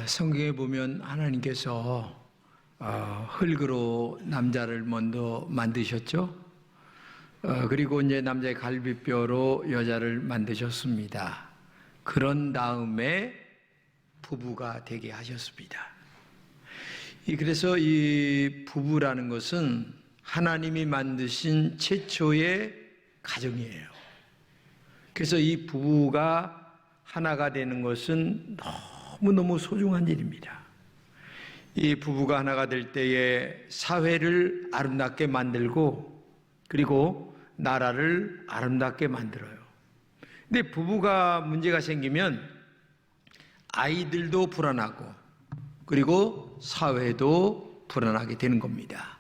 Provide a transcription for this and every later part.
성경에 보면 하나님께서 흙으로 남자를 먼저 만드셨죠. 그리고 이제 남자의 갈비뼈로 여자를 만드셨습니다. 그런 다음에 부부가 되게 하셨습니다. 그래서 이 부부라는 것은 하나님이 만드신 최초의 가정이에요. 그래서 이 부부가 하나가 되는 것은 너무너무 소중한 일입니다. 이 부부가 하나가 될 때에 사회를 아름답게 만들고 그리고 나라를 아름답게 만들어요. 근데 부부가 문제가 생기면 아이들도 불안하고 그리고 사회도 불안하게 되는 겁니다.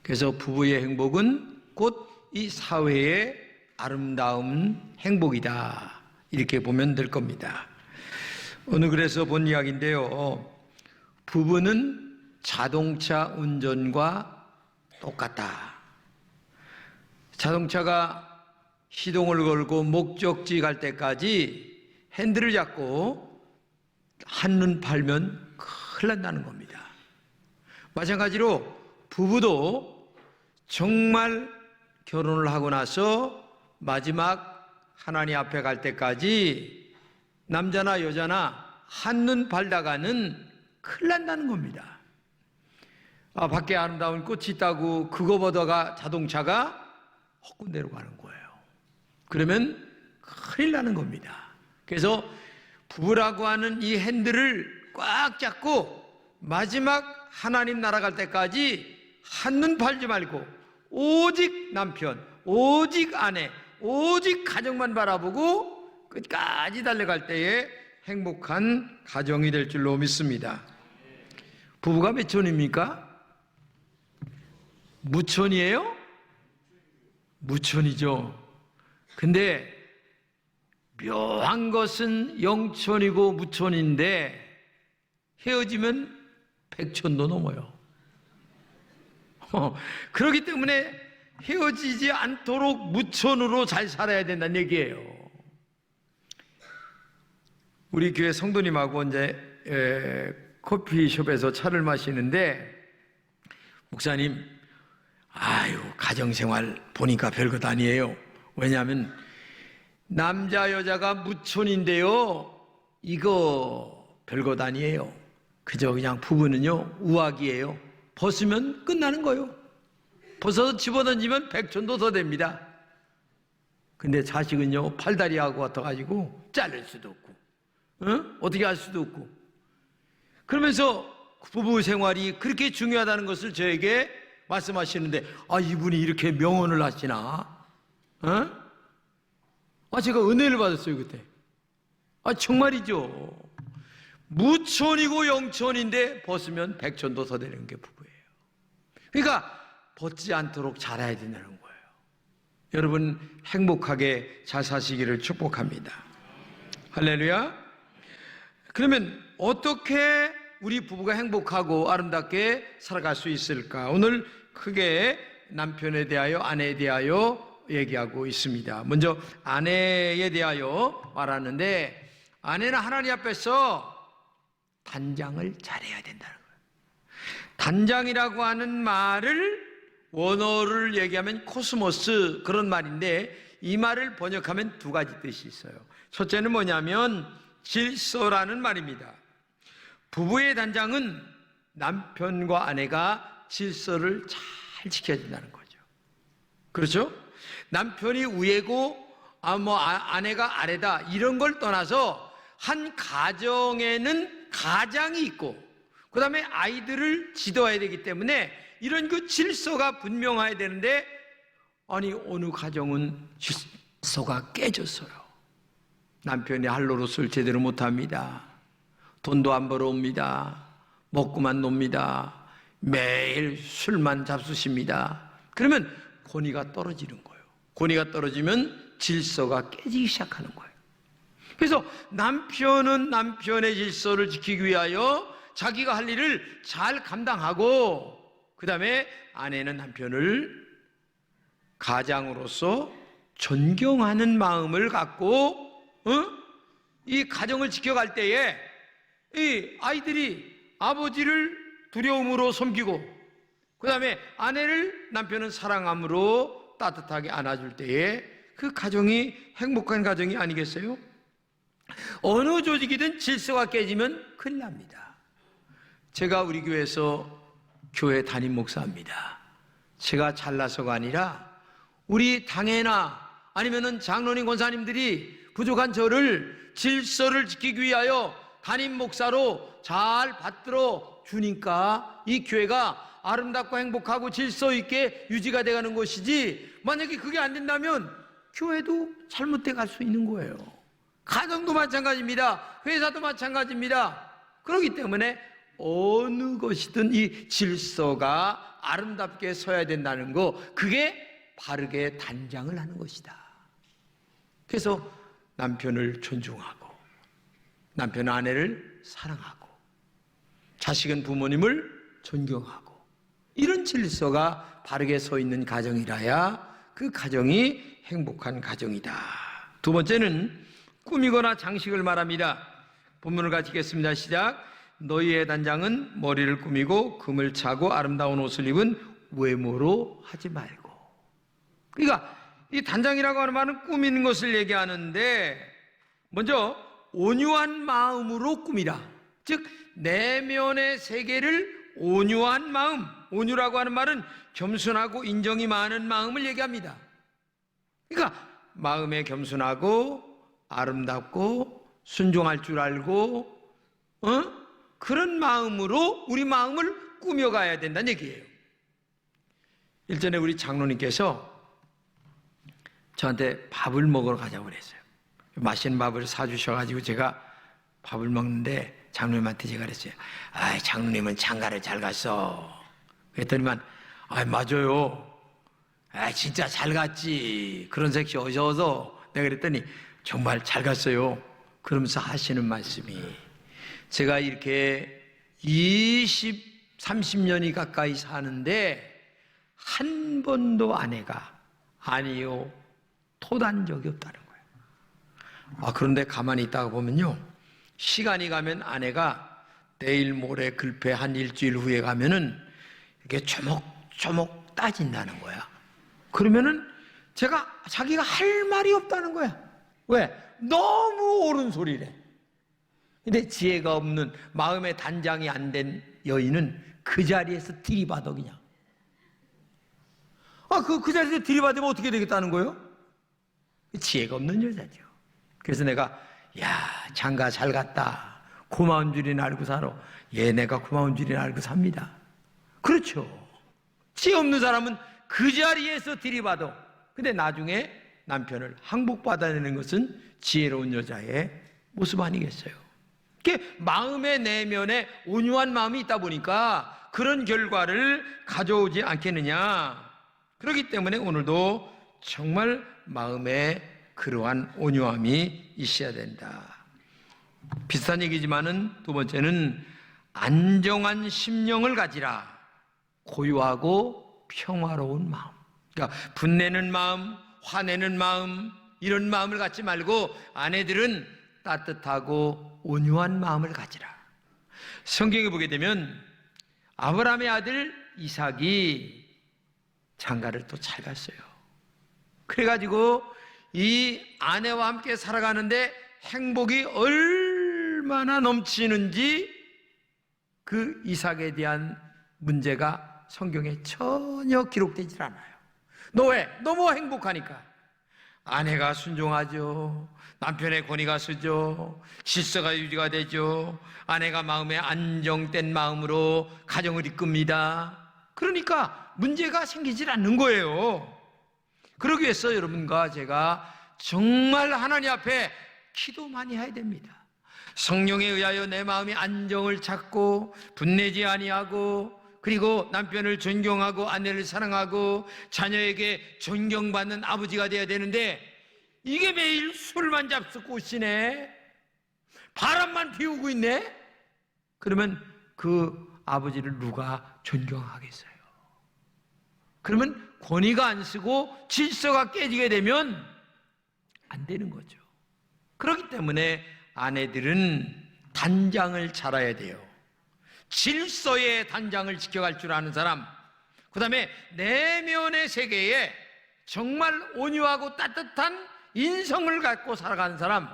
그래서 부부의 행복은 곧 이 사회의 아름다운 행복이다, 이렇게 보면 될 겁니다. 오늘 그래서 본 이야기인데요, 부부는 자동차 운전과 똑같다. 자동차가 시동을 걸고 목적지 갈 때까지 핸들을 잡고 한눈 팔면 큰일 난다는 겁니다. 마찬가지로 부부도 정말 결혼을 하고 나서 마지막 하나님 앞에 갈 때까지 남자나 여자나 한눈 팔다가는 큰일 난다는 겁니다. 밖에 아름다운 꽃이 있다고 그거 보다가 자동차가 헛군대로 가는 거예요. 그러면 큰일 나는 겁니다. 그래서 부부라고 하는 이 핸들을 꽉 잡고 마지막 하나님 나라 갈 때까지 한눈 팔지 말고 오직 남편, 오직 아내, 오직 가정만 바라보고 끝까지 달려갈 때에 행복한 가정이 될 줄로 믿습니다. 부부가 몇 천입니까? 무천이에요? 무천이죠. 근데 묘한 것은 영천이고 무천인데 헤어지면 백천도 넘어요. 그렇기 때문에 헤어지지 않도록 무천으로 잘 살아야 된다는 얘기예요. 우리 교회 성도님하고 이제 커피숍에서 차를 마시는데, 목사님, 가정생활 보니까 별것 아니에요. 왜냐하면 남자 여자가 무천인데요, 이거 별것 아니에요. 그저 그냥 부부는요 우악이에요. 벗으면 끝나는 거예요. 벗어서 집어던지면 백천도 더 됩니다. 근데 자식은요 팔다리하고 같아가지고 자를 수도 없고 어떻게 할 수도 없고, 그러면서 부부 생활이 그렇게 중요하다는 것을 저에게 말씀하시는데, 이분이 이렇게 명언을 하시나? 제가 은혜를 받았어요 그때. 정말이죠. 무천이고 영천인데 벗으면 백천도 더 되는 게 부부예요. 그러니까 벗지 않도록 잘해야 된다는 거예요. 여러분 행복하게 잘 사시기를 축복합니다. 할렐루야. 그러면 어떻게 우리 부부가 행복하고 아름답게 살아갈 수 있을까? 오늘 크게 남편에 대하여 아내에 대하여 얘기하고 있습니다. 먼저 아내에 대하여 말하는데, 아내는 하나님 앞에서 단장을 잘해야 된다는 거예요. 단장이라고 하는 말을 원어를 얘기하면 코스모스, 그런 말인데 이 말을 번역하면 두 가지 뜻이 있어요. 첫째는 뭐냐면 질서라는 말입니다. 부부의 단장은 남편과 아내가 질서를 잘 지켜야 된다는 거죠. 그렇죠? 남편이 위에고 아내가 아래다, 이런 걸 떠나서 한 가정에는 가장이 있고 그 다음에 아이들을 지도해야 되기 때문에 이런 그 질서가 분명해야 되는데, 어느 가정은 질서가 깨졌어요. 남편이 할 노릇을 제대로 못합니다. 돈도 안 벌어옵니다. 먹고만 놉니다. 매일 술만 잡수십니다. 그러면 권위가 떨어지는 거예요. 권위가 떨어지면 질서가 깨지기 시작하는 거예요. 그래서 남편은 남편의 질서를 지키기 위하여 자기가 할 일을 잘 감당하고, 그 다음에 아내는 남편을 가장으로서 존경하는 마음을 갖고 이 가정을 지켜갈 때에 이 아이들이 아버지를 두려움으로 섬기고, 그 다음에 아내를 남편은 사랑함으로 따뜻하게 안아줄 때에 그 가정이 행복한 가정이 아니겠어요? 어느 조직이든 질서가 깨지면 큰일 납니다. 제가 우리 교회에서 교회 담임 목사입니다. 제가 잘나서가 아니라 우리 당회나 아니면은 장로님 권사님들이 부족한 저를 질서를 지키기 위하여 담임 목사로 잘 받들어 주니까 이 교회가 아름답고 행복하고 질서 있게 유지가 돼가는 것이지, 만약에 그게 안 된다면 교회도 잘못돼 갈 수 있는 거예요. 가정도 마찬가지입니다. 회사도 마찬가지입니다. 그렇기 때문에 어느 것이든 이 질서가 아름답게 서야 된다는 거, 그게 바르게 단장을 하는 것이다. 그래서 남편을 존중하고, 남편은 아내를 사랑하고, 자식은 부모님을 존경하고, 이런 질서가 바르게 서 있는 가정이라야 그 가정이 행복한 가정이다. 두 번째는 꾸미거나 장식을 말합니다. 본문을 같이 읽겠습니다. 시작. 너희의 단장은 머리를 꾸미고 금을 차고 아름다운 옷을 입은 외모로 하지 말고. 그러니까 이 단장이라고 하는 말은 꾸미는 것을 얘기하는데, 먼저 온유한 마음으로 꾸미라. 즉 내면의 세계를 온유한 마음, 온유라고 하는 말은 겸손하고 인정이 많은 마음을 얘기합니다. 그러니까 마음에 겸손하고 아름답고 순종할 줄 알고 그런 마음으로 우리 마음을 꾸며가야 된다는 얘기예요. 일전에 우리 장로님께서 저한테 밥을 먹으러 가자고 그랬어요. 맛있는 밥을 사주셔가지고 제가 밥을 먹는데 장로님한테 제가 그랬어요. 아, 장로님은 장가를 잘 갔어. 그랬더니만, 아, 맞아요. 아, 진짜 잘 갔지. 그런 색이 어셔서. 내가 그랬더니 정말 잘 갔어요. 그러면서 하시는 말씀이, 제가 이렇게 30년이 가까이 사는데 한 번도 아내가 아니요 토단 적이 없다는 거예요. 아, 그런데 가만히 있다가 보면요, 시간이 가면 아내가 내일 모레 글패 한 일주일 후에 가면은 이렇게 조목조목 따진다는 거야. 그러면은 자기가 할 말이 없다는 거야. 왜? 너무 옳은 소리래. 근데 지혜가 없는, 마음의 단장이 안 된 여인은 그 자리에서 들이받아 그냥. 아, 그 자리에서 들이받으면 어떻게 되겠다는 거예요? 지혜가 없는 여자죠. 그래서 내가, 야, 장가 잘 갔다. 고마운 줄이나 알고 살아. 예, 내가 고마운 줄이나 알고 삽니다. 그렇죠. 지혜 없는 사람은 그 자리에서 들이받아. 근데 나중에 남편을 항복받아내는 것은 지혜로운 여자의 모습 아니겠어요? 마음의 내면에 온유한 마음이 있다 보니까 그런 결과를 가져오지 않겠느냐. 그렇기 때문에 오늘도 정말 마음에 그러한 온유함이 있어야 된다. 비슷한 얘기지만은 두 번째는 안정한 심령을 가지라. 고요하고 평화로운 마음. 그러니까 분내는 마음, 화내는 마음, 이런 마음을 갖지 말고 아내들은 따뜻하고 온유한 마음을 가지라. 성경에 보게 되면 아브라함의 아들 이삭이 장가를 또 잘 갔어요. 그래가지고 이 아내와 함께 살아가는데 행복이 얼마나 넘치는지 그 이삭에 대한 문제가 성경에 전혀 기록되질 않아요. 너 왜? 너무 행복하니까. 아내가 순종하죠. 남편의 권위가 서죠. 질서가 유지가 되죠. 아내가 마음에 안정된 마음으로 가정을 이끕니다. 그러니까 문제가 생기질 않는 거예요. 그러기 위해서 여러분과 제가 정말 하나님 앞에 기도 많이 해야 됩니다. 성령에 의하여 내 마음이 안정을 찾고 분내지 아니하고, 그리고 남편을 존경하고 아내를 사랑하고 자녀에게 존경받는 아버지가 되어야 되는데, 이게 매일 술만 잡수고 있네, 바람만 피우고 있네. 그러면 그 아버지를 누가 존경하겠어요? 그러면 권위가 안 쓰고 질서가 깨지게 되면 안 되는 거죠. 그렇기 때문에 아내들은 단장을 잘 알아야 돼요. 질서의 단장을 지켜갈 줄 아는 사람, 그 다음에 내면의 세계에 정말 온유하고 따뜻한 인성을 갖고 살아가는 사람,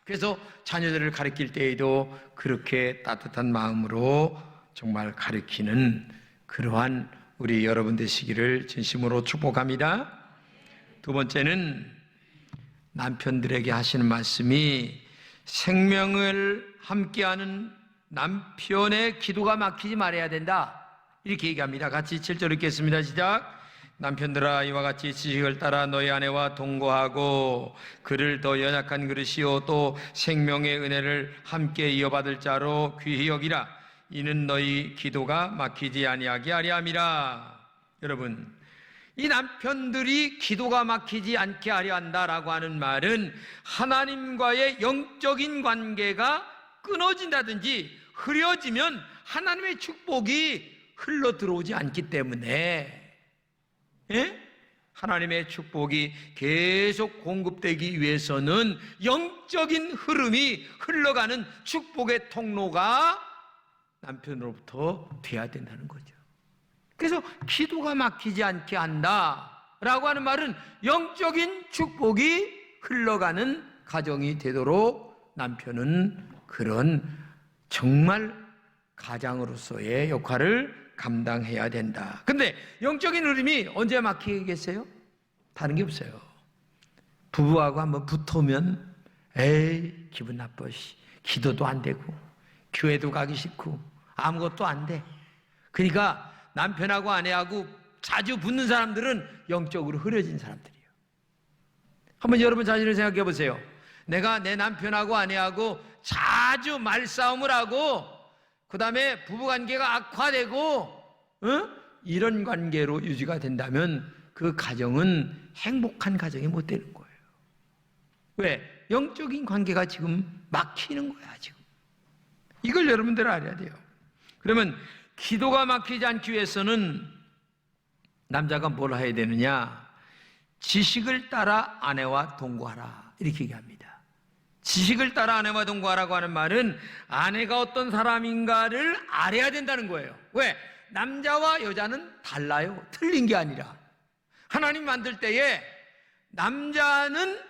그래서 자녀들을 가르칠 때에도 그렇게 따뜻한 마음으로 정말 가르치는 그러한 우리 여러분 되시기를 진심으로 축복합니다. 두 번째는 남편들에게 하시는 말씀이 생명을 함께하는 남편의 기도가 막히지 말아야 된다, 이렇게 얘기합니다. 같이 7절 읽겠습니다. 시작. 남편들아, 이와 같이 지식을 따라 너희 아내와 동거하고 그를 더 연약한 그릇이요 또 생명의 은혜를 함께 이어받을 자로 귀히 여기라. 이는 너희 기도가 막히지 아니하게 하려 함이라. 여러분, 이 남편들이 기도가 막히지 않게 하려 한다라고 하는 말은 하나님과의 영적인 관계가 끊어진다든지 흐려지면 하나님의 축복이 흘러 들어오지 않기 때문에, 하나님의 축복이 계속 공급되기 위해서는 영적인 흐름이 흘러가는 축복의 통로가 남편으로부터 돼야 된다는 거죠. 그래서 기도가 막히지 않게 한다라고 하는 말은 영적인 축복이 흘러가는 가정이 되도록 남편은 그런 정말 가장으로서의 역할을 감당해야 된다. 근데 영적인 흐름이 언제 막히겠어요? 다른 게 없어요. 부부하고 한번 붙으면 에이 기분 나빠, 기도도 안 되고 교회도 가기 싫고 아무것도 안 돼. 그러니까 남편하고 아내하고 자주 붙는 사람들은 영적으로 흐려진 사람들이에요. 한번 여러분 자신을 생각해 보세요. 내가 내 남편하고 아내하고 자주 말싸움을 하고 그 다음에 부부관계가 악화되고 이런 관계로 유지가 된다면 그 가정은 행복한 가정이 못 되는 거예요. 왜? 영적인 관계가 지금 막히는 거야 지금. 이걸 여러분들 알아야 돼요. 그러면 기도가 막히지 않기 위해서는 남자가 뭘 해야 되느냐? 지식을 따라 아내와 동거하라, 이렇게 얘기합니다. 지식을 따라 아내와 동거하라고 하는 말은 아내가 어떤 사람인가를 알아야 된다는 거예요. 왜? 남자와 여자는 달라요. 틀린 게 아니라 하나님 만들 때에 남자는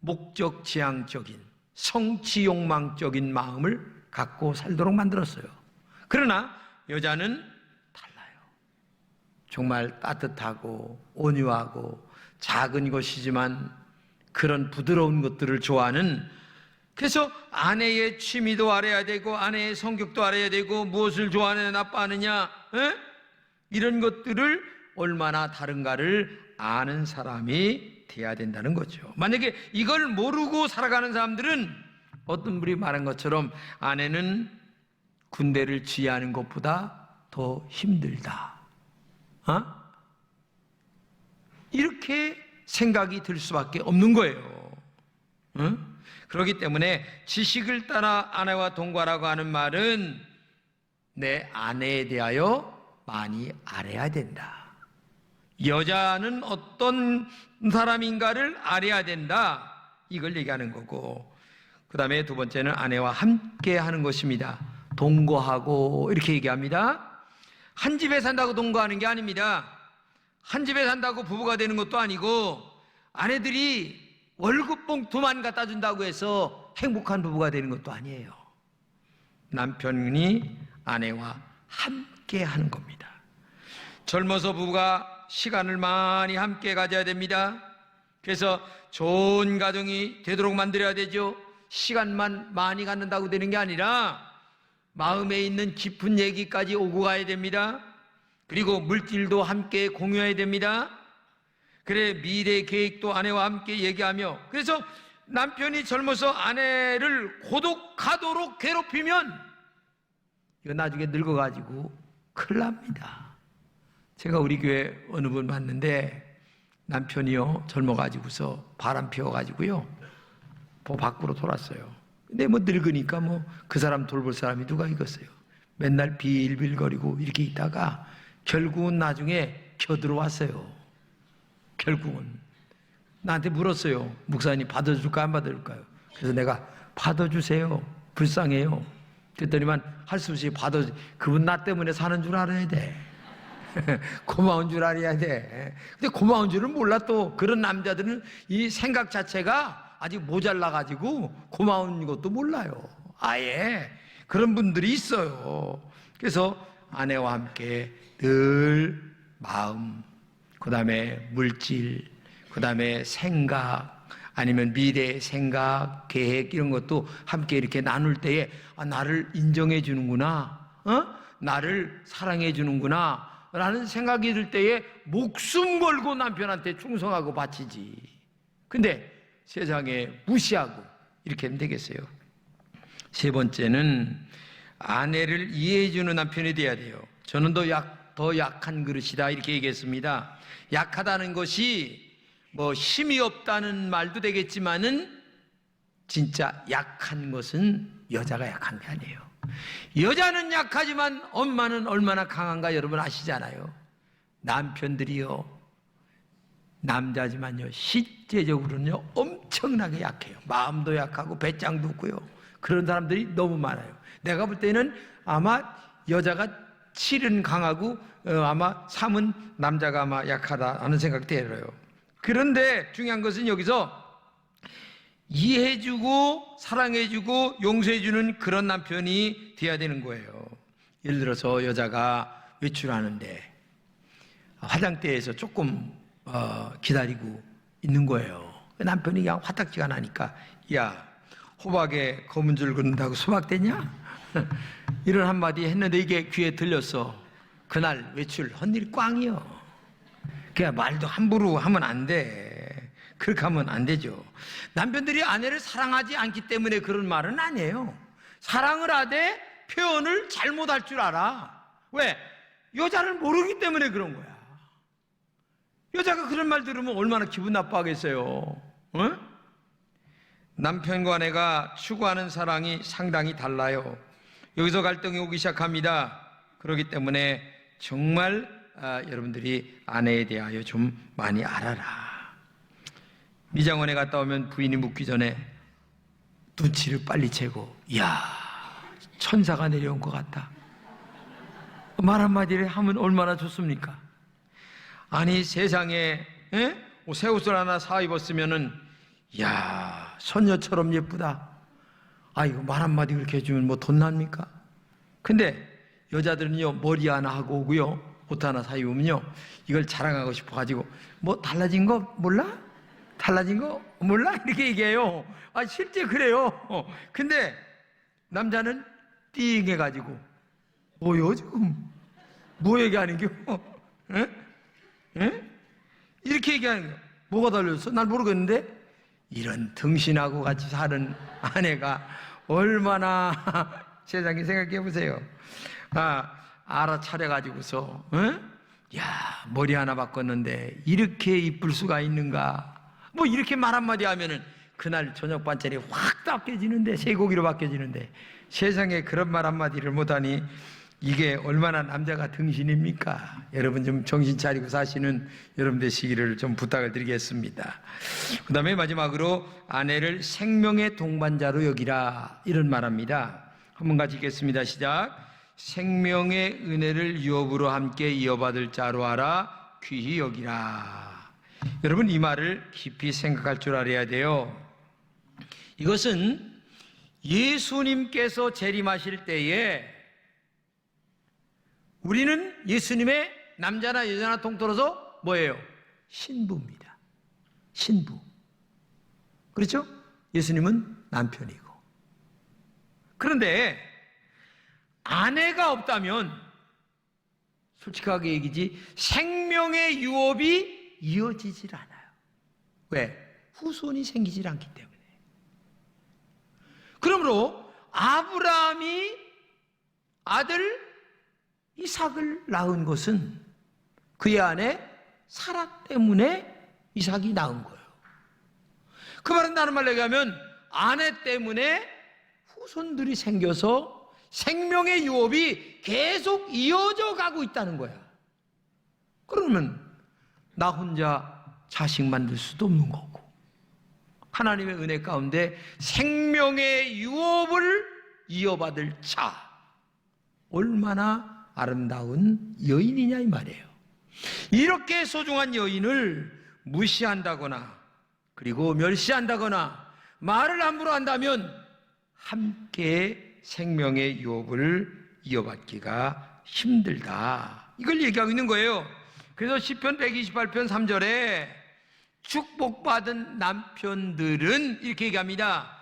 목적 지향적인 성취 욕망적인 마음을 갖고 살도록 만들었어요. 그러나 여자는 달라요. 정말 따뜻하고 온유하고 작은 것이지만 그런 부드러운 것들을 좋아하는, 그래서 아내의 취미도 알아야 되고 아내의 성격도 알아야 되고 무엇을 좋아하느냐 나빠하느냐 이런 것들을 얼마나 다른가를 아는 사람이 돼야 된다는 거죠. 만약에 이걸 모르고 살아가는 사람들은 어떤 분이 말한 것처럼 아내는 군대를 지휘하는 것보다 더 힘들다, 이렇게 생각이 들 수밖에 없는 거예요. 그렇기 때문에 지식을 따라 아내와 동거하라고 하는 말은 내 아내에 대하여 많이 알아야 된다. 여자는 어떤 사람인가를 알아야 된다, 이걸 얘기하는 거고, 그 다음에 두 번째는 아내와 함께 하는 것입니다. 동거하고 이렇게 얘기합니다. 한 집에 산다고 동거하는 게 아닙니다. 한 집에 산다고 부부가 되는 것도 아니고 아내들이 월급 봉투만 갖다 준다고 해서 행복한 부부가 되는 것도 아니에요. 남편이 아내와 함께 하는 겁니다. 젊어서 부부가 시간을 많이 함께 가져야 됩니다. 그래서 좋은 가정이 되도록 만들어야 되죠. 시간만 많이 갖는다고 되는 게 아니라 마음에 있는 깊은 얘기까지 오고 가야 됩니다. 그리고 물질도 함께 공유해야 됩니다. 그래 미래 계획도 아내와 함께 얘기하며, 그래서 남편이 젊어서 아내를 고독하도록 괴롭히면 이거 나중에 늙어가지고 큰일 납니다. 제가 우리 교회 어느 분 봤는데 남편이요 젊어가지고서 바람 피워가지고요 밖으로 돌았어요. 근데 뭐 늙으니까 뭐 그 사람 돌볼 사람이 누가 있겠어요. 맨날 빌빌거리고 이렇게 있다가 결국은 나중에 겨들어왔어요. 결국은 나한테 물었어요. 목사님 받아줄까 안 받아줄까요? 그래서 내가 받아주세요. 불쌍해요. 그랬더니만 할 수 없이 봐도 그분 나 때문에 사는 줄 알아야 돼. 고마운 줄 알아야 돼. 근데 고마운 줄은 몰라. 또 그런 남자들은 이 생각 자체가 아직 모자라가지고 고마운 것도 몰라요. 아예 그런 분들이 있어요. 그래서 아내와 함께 늘 마음, 그 다음에 물질, 그 다음에 생각, 아니면 미래의 생각, 계획 이런 것도 함께 이렇게 나눌 때에 나를 인정해 주는구나, 나를 사랑해 주는구나 라는 생각이 들 때에 목숨 걸고 남편한테 충성하고 바치지. 근데 세상에 무시하고 이렇게 하면 되겠어요. 세 번째는 아내를 이해해 주는 남편이 돼야 돼요. 저는 더 약한 그릇이다 이렇게 얘기했습니다. 약하다는 것이 뭐 힘이 없다는 말도 되겠지만은 진짜 약한 것은 여자가 약한 게 아니에요. 여자는 약하지만 엄마는 얼마나 강한가 여러분 아시잖아요. 남편들이요, 남자지만요 실제적으로는요 엄청나게 약해요. 마음도 약하고 배짱도 없고요. 그런 사람들이 너무 많아요. 내가 볼 때는 아마 여자가 실은 강하고 아마 삶은 남자가 아마 약하다 하는 생각이 들어요. 그런데 중요한 것은 여기서 이해해주고 사랑해주고 용서해주는 그런 남편이 돼야 되는 거예요. 예를 들어서 여자가 외출하는데 화장대에서 조금 기다리고 있는 거예요. 남편이 그냥 화딱지가 나니까 야, 호박에 검은 줄 긋는다고 수박되냐? 이런 한마디 했는데 이게 귀에 들렸어. 그날 외출 헌일 꽝이요. 그냥 말도 함부로 하면 안 돼. 그렇게 하면 안 되죠. 남편들이 아내를 사랑하지 않기 때문에 그런 말은 아니에요. 사랑을 하되 표현을 잘못할 줄 알아. 왜? 여자를 모르기 때문에 그런 거야. 여자가 그런 말 들으면 얼마나 기분 나빠하겠어요. 응? 남편과 아내가 추구하는 사랑이 상당히 달라요. 여기서 갈등이 오기 시작합니다. 그렇기 때문에 정말 여러분들이 아내에 대하여 좀 많이 알아라. 미장원에 갔다 오면 부인이 묻기 전에 눈치를 빨리 채고 이야, 천사가 내려온 것 같다. 말 한마디를 하면 얼마나 좋습니까? 아니 세상에 새 옷을 하나 사 입었으면은 이야, 선녀처럼 예쁘다. 아이고 말 한마디 그렇게 해주면 뭐 돈 납니까? 근데 여자들은요 머리 하나 하고 오고요 옷 하나 사 입으면요 이걸 자랑하고 싶어가지고 뭐 달라진 거 몰라? 달라진 거 몰라? 이렇게 얘기해요. 아 실제 그래요. 근데 남자는 띵 해가지고 뭐요 지금? 뭐 얘기하는 겨? 이렇게 얘기하는 거야. 뭐가 달렸어? 난 모르겠는데. 이런 등신하고 같이 사는 아내가 얼마나 세상에 생각해 보세요. 알아차려가지고서 야 머리 하나 바꿨는데 이렇게 이쁠 수가 있는가, 뭐 이렇게 말 한마디 하면은 그날 저녁 반찬이 확 바뀌어지는데, 쇠고기로 바뀌어지는데, 세상에 그런 말 한마디를 못하니 이게 얼마나 남자가 등신입니까? 여러분 좀 정신 차리고 사시는 여러분 되시기를 좀 부탁을 드리겠습니다. 그 다음에 마지막으로 아내를 생명의 동반자로 여기라, 이런 말합니다. 한번 같이 읽겠습니다. 시작. 생명의 은혜를 유업으로 함께 이어받을 자로 알아 귀히 여기라. 여러분 이 말을 깊이 생각할 줄 알아야 돼요. 이것은 예수님께서 재림하실 때에 우리는 예수님의 남자나 여자나 통틀어서 뭐예요? 신부입니다. 신부. 그렇죠? 예수님은 남편이고. 그런데 아내가 없다면 솔직하게 얘기지 생명의 유업이 이어지질 않아요. 왜? 후손이 생기질 않기 때문에. 그러므로 아브라함이 아들 이삭을 낳은 것은 그의 아내 사라 때문에 이삭이 낳은 거예요. 그 말은 다른 말로 얘기하면 아내 때문에 후손들이 생겨서 생명의 유업이 계속 이어져 가고 있다는 거야. 그러면 나 혼자 자식 만들 수도 없는 거고, 하나님의 은혜 가운데 생명의 유업을 이어받을 자, 얼마나 아름다운 여인이냐 이 말이에요. 이렇게 소중한 여인을 무시한다거나 그리고 멸시한다거나 말을 함부로 한다면 함께 생명의 유업을 이어받기가 힘들다, 이걸 얘기하고 있는 거예요. 그래서 시편 128편 3절에 축복받은 남편들은 이렇게 얘기합니다.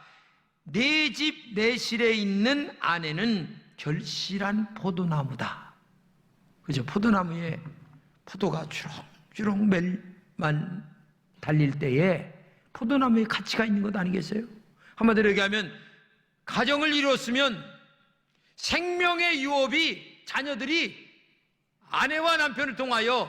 내 집 내 실에 있는 아내는 결실한 포도나무다. 그죠? 포도나무에 포도가 주렁주렁 멜만 달릴 때에 포도나무에 가치가 있는 것 아니겠어요? 한마디로 얘기하면 가정을 이뤘으면 생명의 유업이, 자녀들이 아내와 남편을 통하여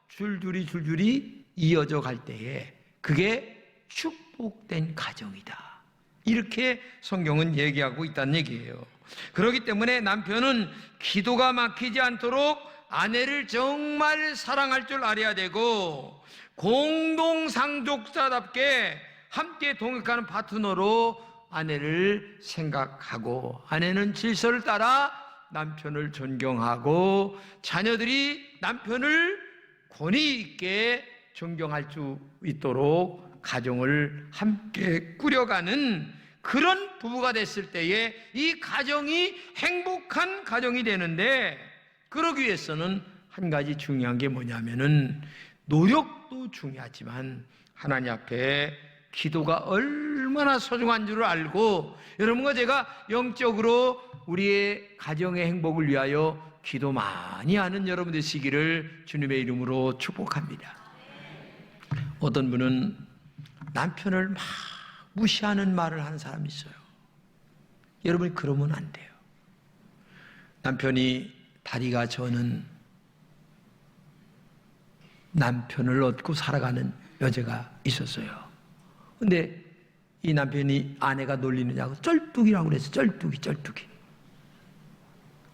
줄줄이 이어져 갈 때에 그게 축복된 가정이다, 이렇게 성경은 얘기하고 있다는 얘기예요. 그렇기 때문에 남편은 기도가 막히지 않도록 아내를 정말 사랑할 줄 알아야 되고, 공동상족자답게 함께 동역하는 파트너로 아내를 생각하고, 아내는 질서를 따라 남편을 존경하고, 자녀들이 남편을 권위 있게 존경할 수 있도록 가정을 함께 꾸려가는 그런 부부가 됐을 때에 이 가정이 행복한 가정이 되는데, 그러기 위해서는 한 가지 중요한 게 뭐냐면은 노력도 중요하지만 하나님 앞에 기도가 얼마나 소중한 줄을 알고, 여러분과 제가 영적으로 우리의 가정의 행복을 위하여 기도 많이 하는 여러분 되시기를 주님의 이름으로 축복합니다. 어떤 분은 남편을 막 무시하는 말을 하는 사람이 있어요. 여러분, 그러면 안 돼요. 남편이 다리가 저는 남편을 얻고 살아가는 여자가 있었어요. 근데 이 남편이 아내가 놀리느냐고 쩔뚝이라고 그랬어요. 쩔뚝이.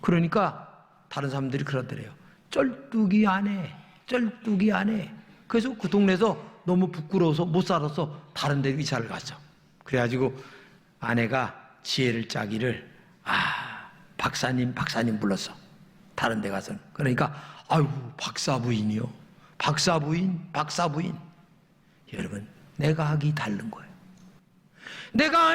그러니까 다른 사람들이 그러더래요. 쩔뚝이 아내. 그래서 그 동네에서 너무 부끄러워서 못 살아서 다른 데 이사를 갔어. 그래가지고 아내가 지혜를 짜기를 박사님 불렀어. 다른 데 가서. 그러니까 아이고 박사부인이요. 박사부인. 여러분, 내가 하기 다른 거예요. 내가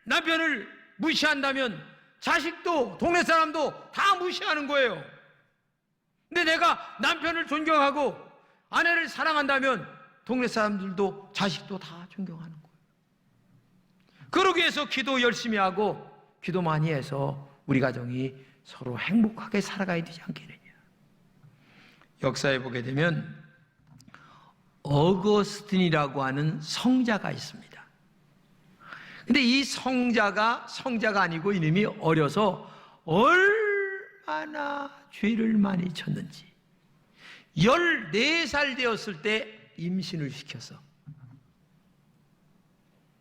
남편을 무시한다면 자식도 동네 사람도 다 무시하는 거예요. 근데 내가 남편을 존경하고 아내를 사랑한다면 동네 사람들도 자식도 다 존경하는 거예요. 그러기 위해서 기도 열심히 하고 기도 많이 해서 우리 가정이 서로 행복하게 살아가야 되지 않겠느냐. 역사에 보게 되면 어거스틴이라고 하는 성자가 있습니다. 근데 이 성자가 아니고 이놈이 어려서 얼마나 죄를 많이 쳤는지 14살 되었을 때 임신을 시켰어.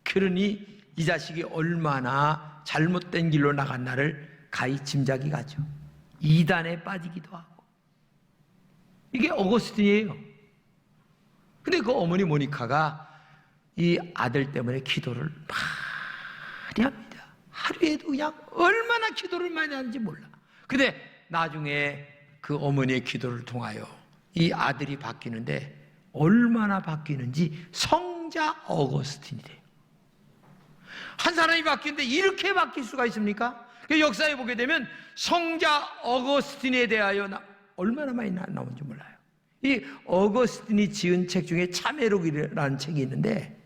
그러니 이 자식이 얼마나 잘못된 길로 나갔나를 가히 짐작이 가죠. 이단에 빠지기도 하고. 이게 어거스틴이에요. 근데 그 어머니 모니카가 이 아들 때문에 기도를 많이 합니다. 하루에도 그냥 얼마나 기도를 많이 하는지 몰라. 근데 나중에 그 어머니의 기도를 통하여 이 아들이 바뀌는데 얼마나 바뀌는지 성자 어거스틴이 돼요. 한 사람이 바뀌는데 이렇게 바뀔 수가 있습니까? 역사에 보게 되면 성자 어거스틴에 대하여 얼마나 많이 나온지 몰라요. 이 어거스틴이 지은 책 중에 참회록이라는 책이 있는데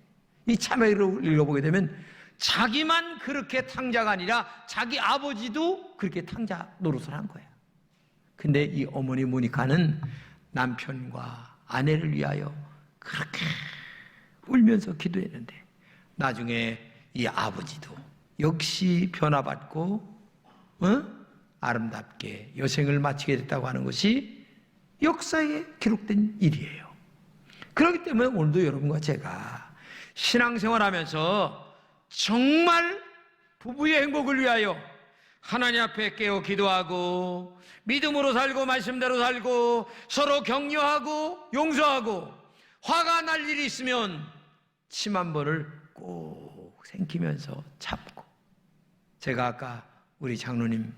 이 참회록을 읽어보게 되면 자기만 그렇게 탕자가 아니라 자기 아버지도 그렇게 탕자 노릇을 한 거예요. 근데 이 어머니 모니카는 남편과 아내를 위하여 그렇게 울면서 기도했는데 나중에 이 아버지도 역시 변화받고 아름답게 여생을 마치게 됐다고 하는 것이 역사에 기록된 일이에요. 그렇기 때문에 오늘도 여러분과 제가 신앙생활하면서 정말 부부의 행복을 위하여 하나님 앞에 깨어 기도하고 믿음으로 살고 말씀대로 살고 서로 격려하고 용서하고 화가 날 일이 있으면 침 한 번을 꼭 생기면서 참고 제가 아까 우리 장로님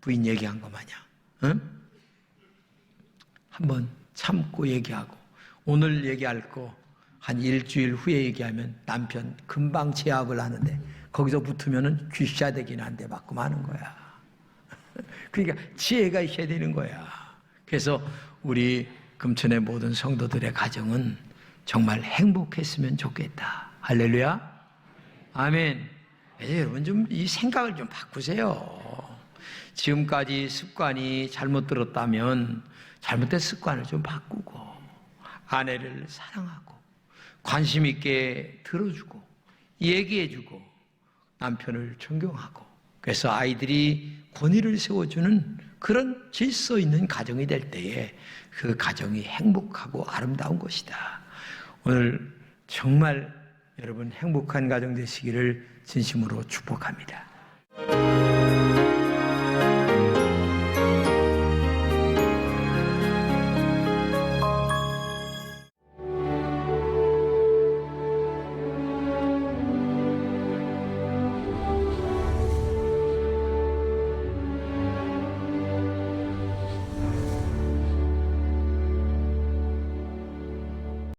부인 얘기한 거 마냥 한번 참고 얘기하고, 오늘 얘기할 거 한 일주일 후에 얘기하면 남편 금방 제압을 하는데 거기서 붙으면은 귀샤되긴 한데 맞고 마는 거야. 그러니까 지혜가 있어야 되는 거야. 그래서 우리 금천의 모든 성도들의 가정은 정말 행복했으면 좋겠다. 할렐루야. 아멘. 여러분 좀 이 생각을 좀 바꾸세요. 지금까지 습관이 잘못 들었다면 잘못된 습관을 좀 바꾸고, 아내를 사랑하고 관심 있게 들어주고 얘기해주고 남편을 존경하고, 그래서 아이들이 권위를 세워주는 그런 질서 있는 가정이 될 때에 그 가정이 행복하고 아름다운 것이다. 오늘 정말 여러분 행복한 가정 되시기를 진심으로 축복합니다.